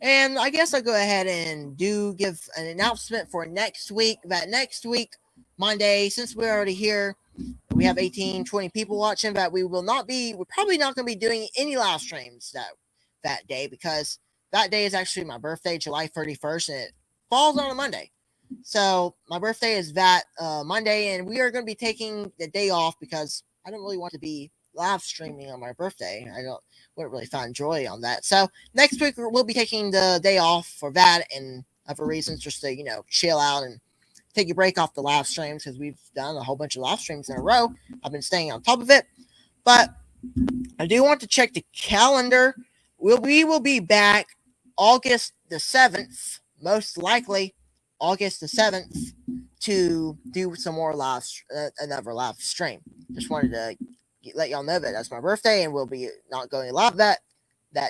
And I guess I'll go ahead and give an announcement for next week. That next week, Monday, since we're already here, we have 18-20 people watching, but we're probably not going to be doing any live streams that day, because that day is actually my birthday, July 31st, and it falls on a Monday. So my birthday is that Monday, and we are going to be taking the day off because I don't really want to be live streaming on my birthday. I wouldn't really find joy on that. So next week we'll be taking the day off for that and other reasons, just to chill out and take a break off the live streams, because we've done a whole bunch of live streams in a row. I've been staying on top of it, but I do want to check the calendar. We will be back August the 7th, most likely August the 7th, to do some more another live stream. Just wanted to let y'all know that that's my birthday, and we'll be not going live that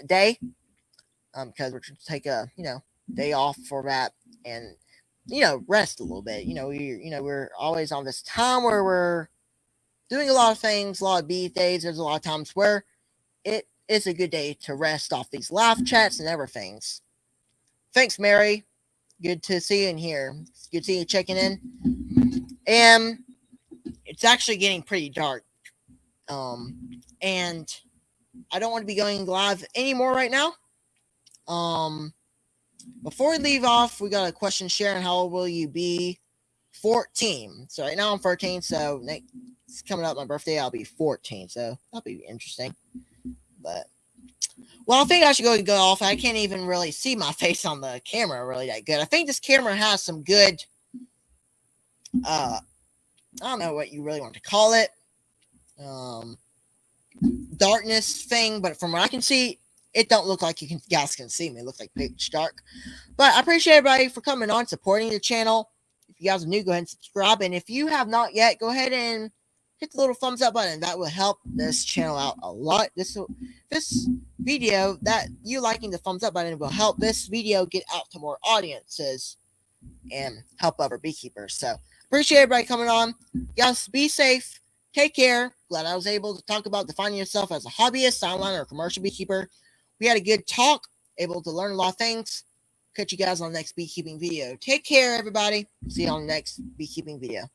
day, because we're going to take a day off for that, and rest a little bit. We're always on this time where we're doing a lot of things, a lot of bee days. There's a lot of times where it is a good day to rest off these live chats and everything. Thanks, Mary. Good to see you in here. It's good to see you checking in. And it's actually getting pretty dark. And I don't want to be going live anymore right now. Before we leave off, we got a question. Sharon, how old will you be? 14. So right now I'm 13. So next coming up my birthday, I'll be 14. So that'll be interesting. But well, I think I should go off. I can't even really see my face on the camera really that good. I think this camera has some good I don't know what you really want to call it. Darkness thing, but from what I can see, it don't look like you guys can see me. It looks like pitch dark. But I appreciate everybody for coming on, supporting the channel. If you guys are new, go ahead and subscribe. And if you have not yet, go ahead and hit the little thumbs up button. That will help this channel out a lot. This video, that you liking the thumbs up button will help this video get out to more audiences and help other beekeepers. So appreciate everybody coming on. Guys, be safe. Take care. Glad I was able to talk about defining yourself as a hobbyist, sideliner, or commercial beekeeper. We had a good talk, able to learn a lot of things. Catch you guys on the next beekeeping video. Take care, everybody. See you on the next beekeeping video.